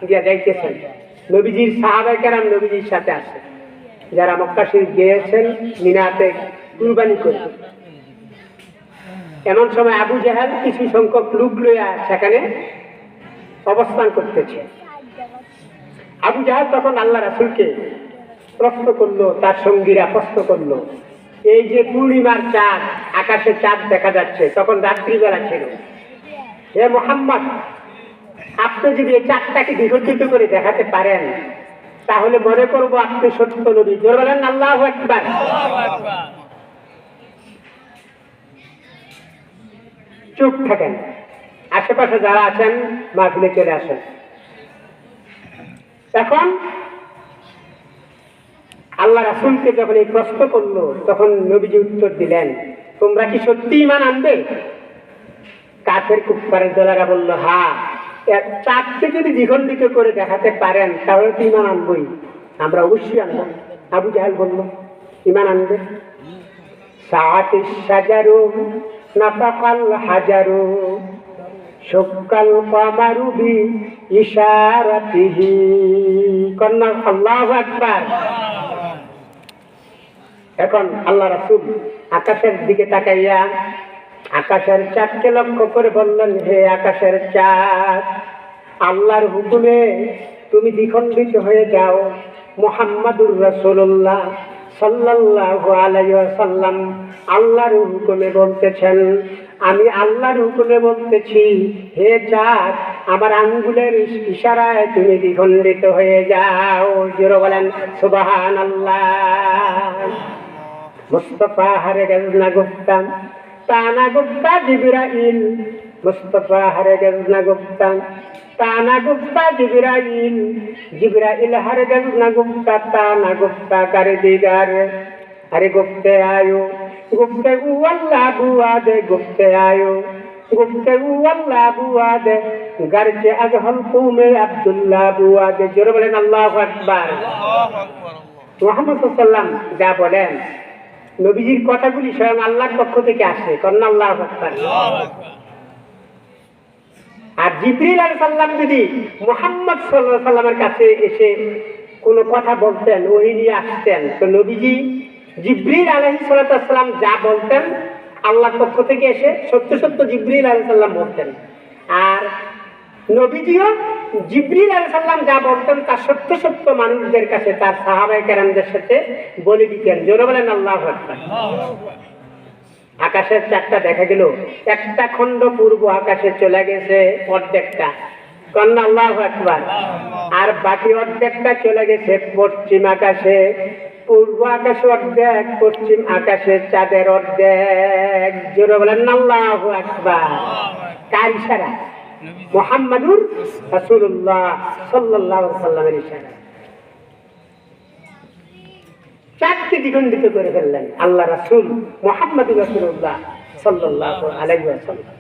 দিয়া যাইতেছেন, নবীজির সাহাবায়ে কেরাম নবীজির সাথে আছে, যারা মক্কা শরীফ গিয়েছেন মিনাতে কুরবানি করে। এমন সময় আবু জাহেল কিছু সংখ্যক লোক লইয়া সেখানে অবস্থান করতেছে। আবু জাহেল তখন আল্লাহ রাসূলকে প্রশ্ন করলো, তার সঙ্গীরা প্রশ্ন করলো, এই যে পূর্ণিমার চাঁদ, আকাশে চাঁদ দেখা যাচ্ছে, তখন রাত্রিবেলা ছিল, হে মুহাম্মদ, আপনি যদি এই চাঁদটাকে বিঘটিত করে দেখাতে পারেন তাহলে মনে করবো আপনি সত্য নবী। জোরে বলেন আল্লাহু আকবার। চুপ থাকেন, আশেপাশে যারা আছেন মাহফিলে চলে আসেন। এখন আল্লাহ রাসূলকে যখন এই প্রশ্ন করলো তখন নবীজি উত্তর দিলেন, তোমরা কি সত্যি ঈমান আনবে? কাফের কুফারের দলেরা বলল, হ্যাঁ, চাঁদকে যদি দ্বিখণ্ডিত করে দেখাতে পারেন তাহলে তো ঈমান আনবই, আমরা অবশ্যই আনবো। আবু জাহেল বলল, ঈমান আনবে? সাআতিশ শাজারু নাতাকাল হাজারু শুক্কাল কামারু বি ইশারাতিহি। কন্না আল্লাহু আকবার। এখন আল্লাহ রাসূল আকাশের দিকে তাকাইয়া আকাশের চাঁদকে লক্ষ্য করে বললেন, হে আকাশের চাঁদ, আল্লাহর হুকুমে তুমি দ্বিখণ্ডিত হয়ে যাও। মুহাম্মাদুর রাসূলুল্লাহ সাল্লাল্লাহু আলাইহি ওয়াসাল্লাম আল্লাহর হুকুমে বলতেছেন, আমি আল্লাহর হুকুমে বলতেছি, হে চাঁদ, আমার আঙ্গুলের ইশারায় তুমি দ্বিখণ্ডিত হয়ে যাও। জোরে বলেন সুবহানাল্লাহ। মুস্তাফা হারে গেল না গুপ্তা, তানা গুপ্তা জিবরাইল। মুস্তাফা হারে গেল না গুপ্তা, তানা গুপ্তা জিবরাইল। জিবরাইল হারে গেল না গুপ্তা, তানা গুপ্তা করে দিগার। अरे गुप्ते आयो गुप्ते अल्लाह बुआ दे, गुप्ते आयो गुप्ते अल्लाह बुआ दे, घर के अजहल में अब्दुल्लाह बुआ दे। जोरे बोलेन আল্লাহু আকবার। মুহাম্মদ সাল্লাল্লাহু আলাইহি ওয়াসাল্লাম যা বলেন নবীজির কথাগুলি স্বয়ং আল্লাহর পক্ষ থেকে আসে। কন্না আল্লাহু আকবার। আর জিবরিল আলাইহিস সালাম যদি মুহাম্মদ সাল্লাল্লাহু আলাইহি ওয়াসাল্লামের কাছে এসে কোনো কথা বলতেন, ওহী নিয়ে আসতেন, তো নবীজি জিবরিল আলাইহিস সালাম যা বলতেন আল্লাহর পক্ষ থেকে এসে সত্য সত্য জিবরিল আলাইহিস সালাম বলতেন। আর নবীজিও জিবরিল আলাইহিস সালাম যা বলতেন তা সত্য সত্য মানুষদের কাছে, তার সাহাবায়ে কেরামদের সাথে বলে দিতেন। জোরে বলেন আল্লাহু আকবার। আকাশের চাঁদটা দেখা গেল, একটা খণ্ড পূর্ব আকাশে চলে গেছে অর্ধেকটা। কন্না আল্লাহু আকবার। আর বাকি অর্ধেকটা চলে গেছে পশ্চিম আকাশে। পূর্ব আকাশে অর্ধেক, পশ্চিম আকাশে চাঁদের অর্ধেক। জোরে বলেন আল্লাহু আকবার। কার ইশারা? মুহাম্মাদুর রাসূলুল্লাহ সাল্লাল্লাহু আলাইহি ওয়াসাল্লামের ইশারা। চাঁদকে দ্বিখণ্ডিত করে ফেললেন আল্লাহ রাসূল মুহাম্মাদুর রাসূলুল্লাহ সাল্লাল্লাহু আলাইহি ওয়াসাল্লাম।